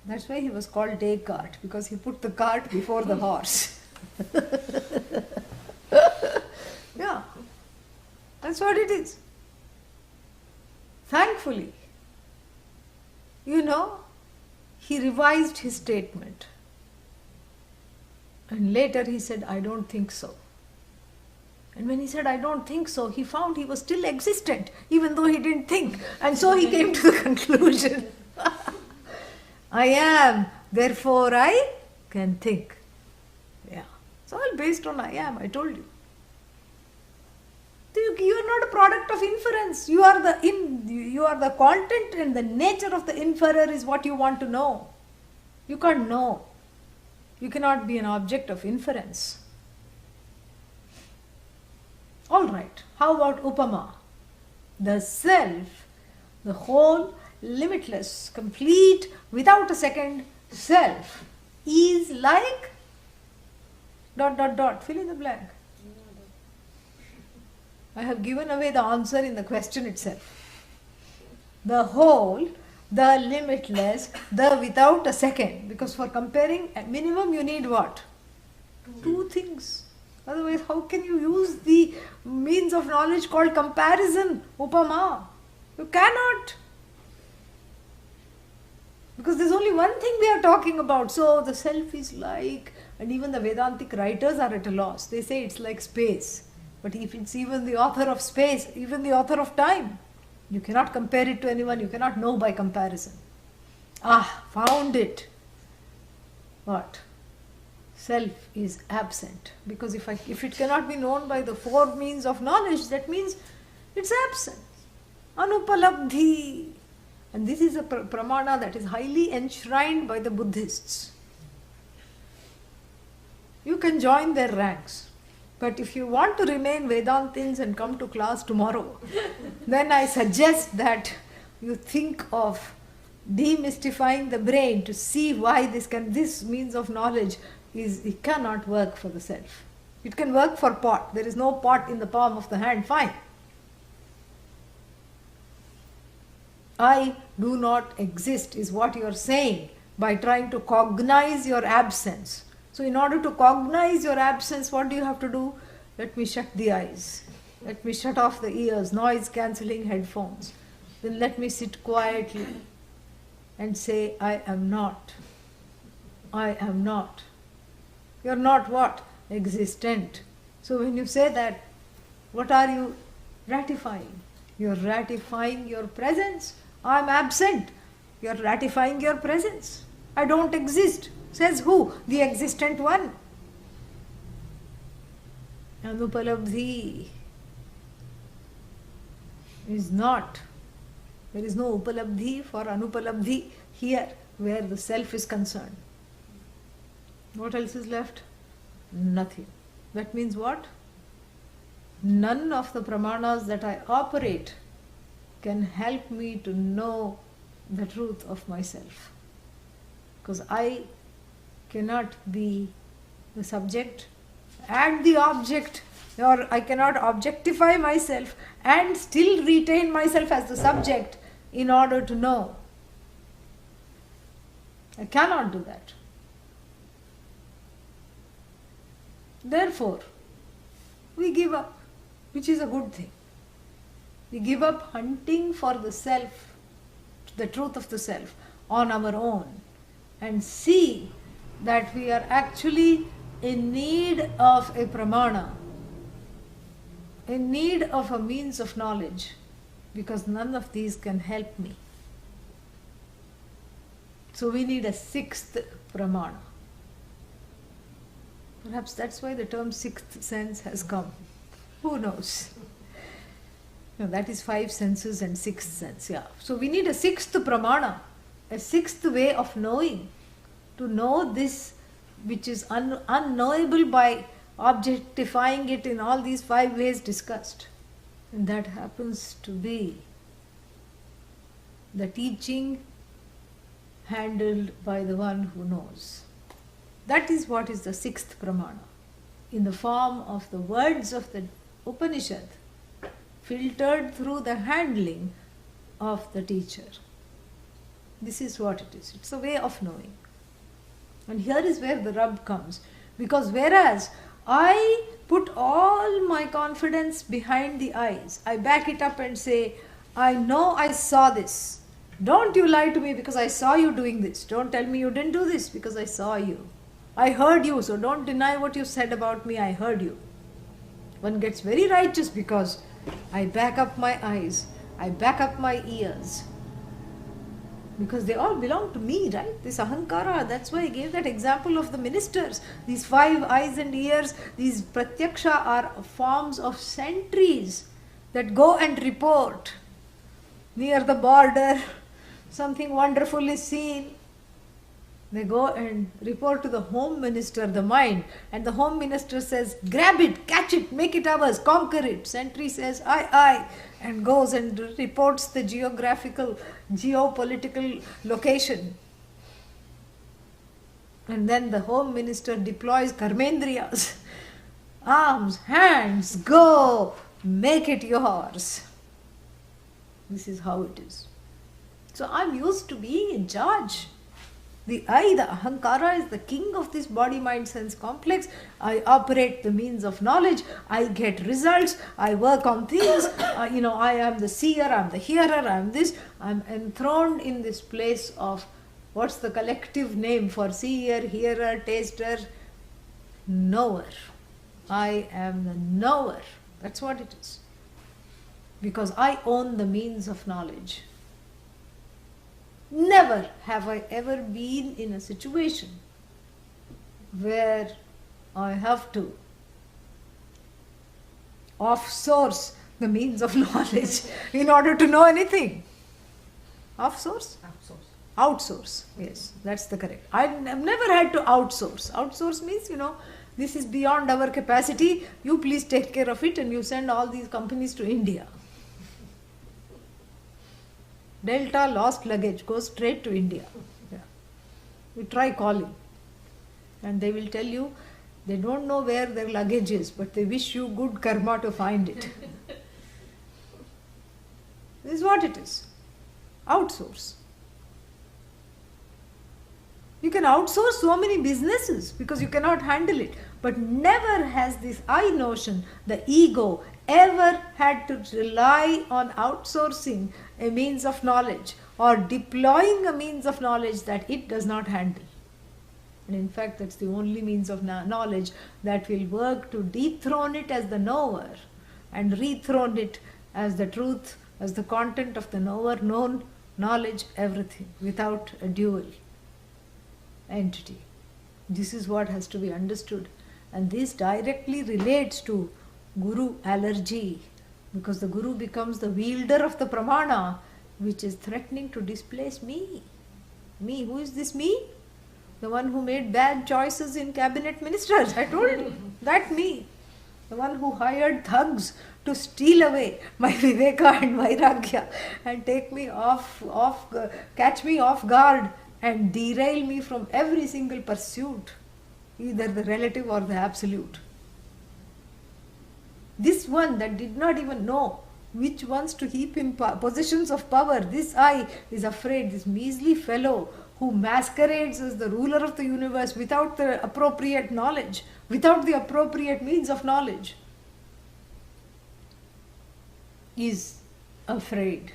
That's why he was called Descartes, because he put the cart before the horse. Yeah, that's what it is. Thankfully, he revised his statement. And later he said, I don't think so. And when he said, I don't think so, he found he was still existent, even though he didn't think. And so he came to the conclusion I am, therefore I can think. Yeah. It's all based on I am, I told you. You are not a product of inference. You are the content, and the nature of the inferer is what you want to know. You can't know. You cannot be an object of inference. Alright, how about Upama? The self, the whole, limitless, complete, without a second self is like ... fill in the blank. I have given away the answer in the question itself. The whole, the limitless, the without a second. Because for comparing, at minimum you need what? Two things. Otherwise, how can you use the means of knowledge called comparison, upama? You cannot. Because there's only one thing we are talking about. So the self is like, and even the Vedantic writers are at a loss. They say it's like space. But if it's even the author of space, even the author of time, you cannot compare it to anyone, you cannot know by comparison. Found it. What? Self is absent. Because if it cannot be known by the four means of knowledge, that means it's absent. Anupalabdhi. And this is a pramana that is highly enshrined by the Buddhists. You can join their ranks. But if you want to remain Vedantins and come to class tomorrow, then I suggest that you think of demystifying the brain to see why this means of knowledge it cannot work for the self. It can work for pot. There is no pot in the palm of the hand. Fine. I do not exist is what you are saying by trying to cognize your absence. So in order to cognize your absence, what do you have to do? Let me shut the eyes. Let me shut off the ears, noise cancelling headphones. Then let me sit quietly and say, I am not. I am not. You are not what? Existent. So when you say that, what are you ratifying? You are ratifying your presence. I am absent. You are ratifying your presence. I don't exist. Says who? The existent one. Anupalabdhi is not. There is no upalabdhi for anupalabdhi here where the self is concerned. What else is left? Nothing. That means what? None of the pramanas that I operate can help me to know the truth of myself. Because I cannot be the subject and the object, or I cannot objectify myself and still retain myself as the subject in order to know. I cannot do that. Therefore, we give up, which is a good thing. We give up hunting for the self, the truth of the self, on our own, and see that we are actually in need of a pramana, in need of a means of knowledge, because none of these can help me. So we need a sixth pramana. Perhaps that's why the term sixth sense has come. Who knows? No, that is five senses and sixth sense, yeah. So we need a sixth pramana, a sixth way of knowing, to know this which is unknowable by objectifying it in all these five ways discussed. And that happens to be the teaching handled by the one who knows. That is what is the sixth pramana, in the form of the words of the Upanishad, filtered through the handling of the teacher. This is what it is. It's a way of knowing. And here is where the rub comes. Because whereas I put all my confidence behind the eyes, I back it up and say, I know I saw this. Don't you lie to me because I saw you doing this. Don't tell me you didn't do this because I saw you. I heard you, so don't deny what you said about me. I heard you. One gets very righteous because I back up my eyes, I back up my ears. Because they all belong to me, right? This ahankara, that's why I gave that example of the ministers. These 5 eyes and ears, these pratyaksha are forms of sentries that go and report. Near the border, something wonderful is seen. They go and report to the home minister, the mind, and the home minister says, grab it, catch it, make it ours, conquer it. Sentry says, aye, and goes and reports the geographical, geopolitical location. And then the home minister deploys karmendriyas, arms, hands, go, make it yours. This is how it is. So I'm used to being in charge. The I, the ahankara, is the king of this body, mind, sense complex. I operate the means of knowledge. I get results. I work on things. I am the seer, I'm the hearer, I'm this. I'm enthroned in this place of, what's the collective name for seer, hearer, taster? Knower. I am the knower. That's what it is. Because I own the means of knowledge. Never have I ever been in a situation where I have to off-source the means of knowledge in order to know anything. Off-source? Outsource. Yes, that's the correct. I've never had to outsource. Outsource means, this is beyond our capacity. You please take care of it, and you send all these companies to India. Delta lost luggage, goes straight to India. Yeah. We try calling, and they will tell you they don't know where their luggage is, but they wish you good karma to find it. This is what it is. Outsource. You can outsource so many businesses because you cannot handle it, but never has this I notion, the ego, ever had to rely on outsourcing a means of knowledge or deploying a means of knowledge that it does not handle. And in fact, that's the only means of knowledge that will work to dethrone it as the knower and rethrone it as the truth, as the content of the knower, known, knowledge, everything, without a dual entity. This is what has to be understood. And this directly relates to Guru allergy, because the Guru becomes the wielder of the pramana, which is threatening to displace me. Me, who is this me? The one who made bad choices in cabinet ministers. I told you, that me. The one who hired thugs to steal away my viveka and vairagya and take me catch me off guard and derail me from every single pursuit, either the relative or the absolute. This one that did not even know which ones to heap in positions of power, this I is afraid, this measly fellow who masquerades as the ruler of the universe without the appropriate knowledge, without the appropriate means of knowledge, is afraid.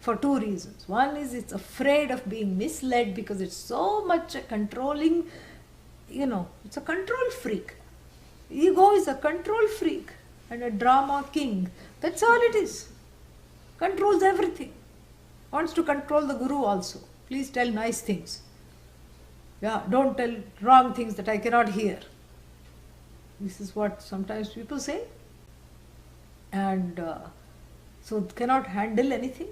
For 2 reasons. One is it's afraid of being misled because it's so much a controlling, it's a control freak. Ego is a control freak and a drama king. That's all it is. Controls everything. Wants to control the Guru also. Please tell nice things. Yeah, don't tell wrong things that I cannot hear. This is what sometimes people say. And so it cannot handle anything.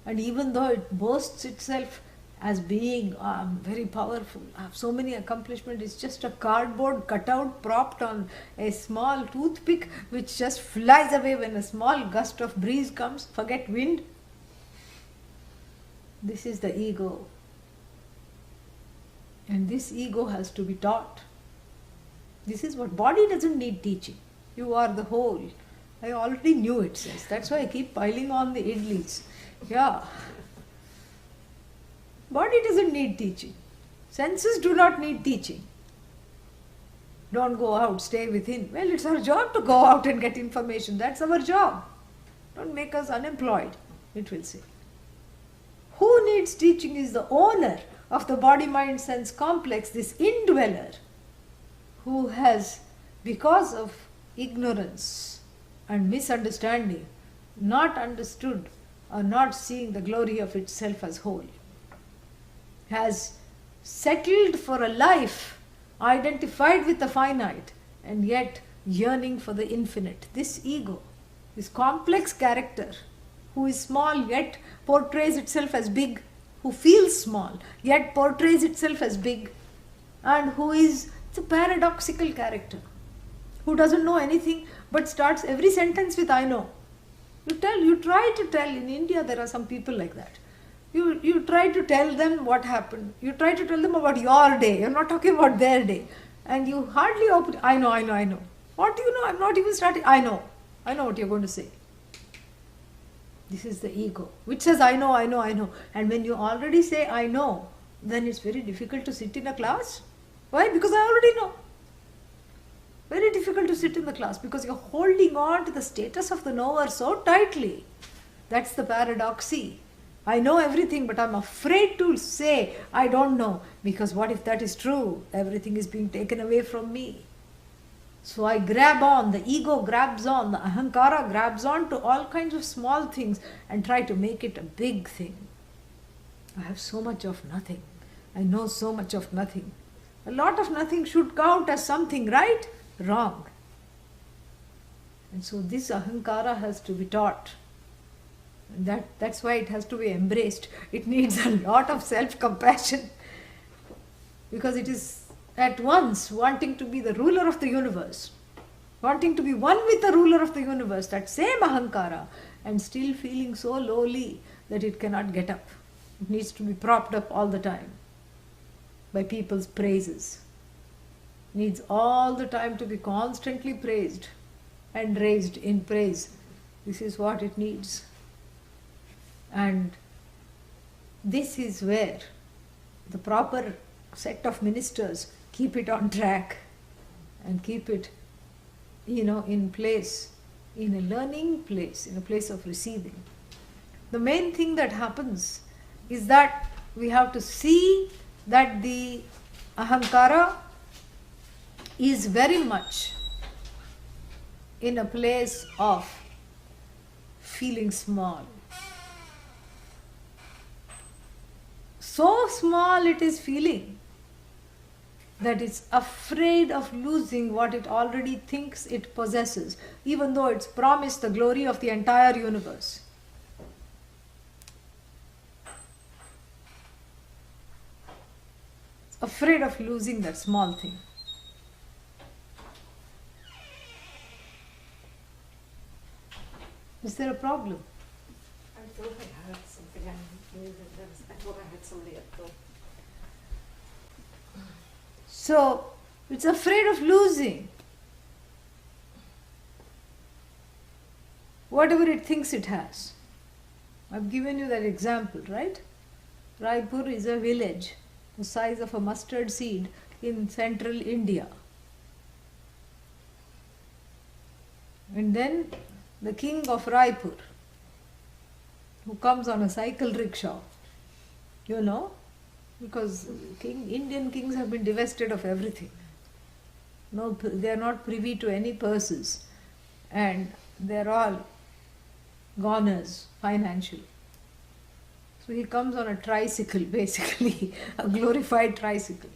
And even though it boasts itself as being very powerful, I have so many accomplishments, it's just a cardboard cutout propped on a small toothpick which just flies away when a small gust of breeze comes. Forget wind. This is the ego. And this ego has to be taught. This is what body doesn't need teaching. You are the whole. I already knew it says. That's why I keep piling on the idlis. Yeah. Body doesn't need teaching. Senses do not need teaching. Don't go out, stay within. Well, it's our job to go out and get information. That's our job. Don't make us unemployed, it will say. Who needs teaching is the owner of the body-mind-sense complex, this indweller, who has, because of ignorance and misunderstanding, not understood or not seeing the glory of itself as whole, has settled for a life identified with the finite and yet yearning for the infinite. This ego, this complex character, who is small yet portrays itself as big, who feels small yet portrays itself as big, and who is the paradoxical character, who doesn't know anything but starts every sentence with I know. You try to tell, in India there are some people like that. You try to tell them what happened. You try to tell them about your day. You're not talking about their day. And you hardly open, I know. What do you know? I'm not even starting. I know what you're going to say. This is the ego, which says I know. And when you already say I know, then it's very difficult to sit in a class. Why? Because I already know. Very difficult to sit in the class because you're holding on to the status of the knower so tightly. That's the paradoxy. I know everything, but I'm afraid to say I don't know, because what if that is true? Everything is being taken away from me. So I grab on, the ego grabs on, the ahankara grabs on to all kinds of small things and try to make it a big thing. I have so much of nothing. I know so much of nothing. A lot of nothing should count as something, right? Wrong. And so this ahankara has to be taught. And that's why it has to be embraced. It needs a lot of self-compassion, because it is at once wanting to be the ruler of the universe, wanting to be one with the ruler of the universe, that same ahankara, and still feeling so lowly that it cannot get up. It needs to be propped up all the time by people's praises. Needs all the time to be constantly praised and raised in praise. This is what it needs. And this is where the proper set of ministers keep it on track and keep it, in place, in a learning place, in a place of receiving. The main thing that happens is that we have to see that the ahankara is very much in a place of feeling small. So small it is feeling that it's afraid of losing what it already thinks it possesses, even though it's promised the glory of the entire universe. It's afraid of losing that small thing. Is there a problem? I thought I heard something. I thought I heard somebody at the... So, it's afraid of losing whatever it thinks it has. I've given you that example, right? Raipur is a village the size of a mustard seed in central India. And then the king of Raipur, who comes on a cycle rickshaw, because Indian kings have been divested of everything. No, they are not privy to any purses, and they are all goners financially. So he comes on a tricycle, basically, a glorified tricycle.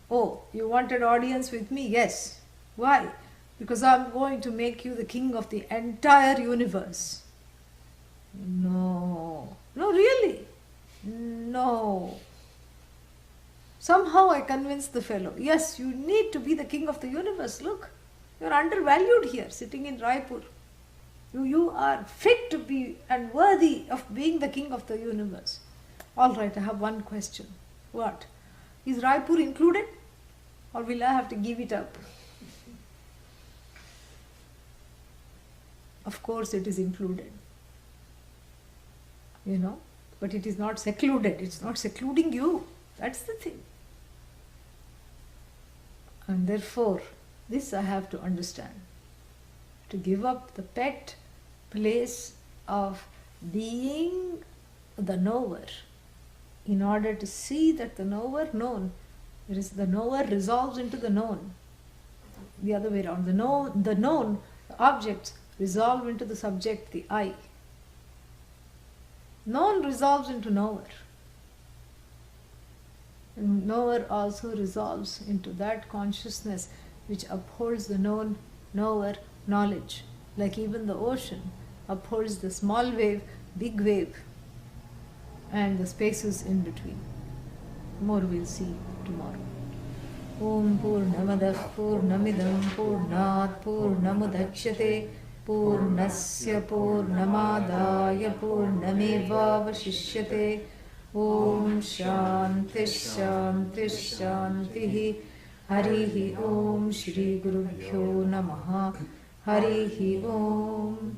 Oh, you wanted audience with me? Yes. Why? Because I'm going to make you the king of the entire universe. No, really. No. Somehow I convinced the fellow, yes, you need to be the king of the universe. Look, you're undervalued here, sitting in Raipur. You are fit to be and worthy of being the king of the universe. All right, I have one question. What? Is Raipur included? Or will I have to give it up? Of course it is included. But it is not secluded. It's not secluding you. That's the thing. And therefore, this I have to understand. To give up the pet place of being the knower in order to see that the knower known, the knower resolves into the known. The other way around. The known, the objects resolve into the subject, the I. Known resolves into knower. And knower also resolves into that consciousness which upholds the known, knower, knowledge. Like even the ocean upholds the small wave, big wave, and the spaces in between. More we'll see tomorrow. Om Purnamadah Purnamidam Purnat Purnamudachyate Purnasya Purnamadaya Purnamevavashishyate. Om Shanti Shanti Shanti. Harihi Om Shri Gurubhyo Namaha. Harihi Om.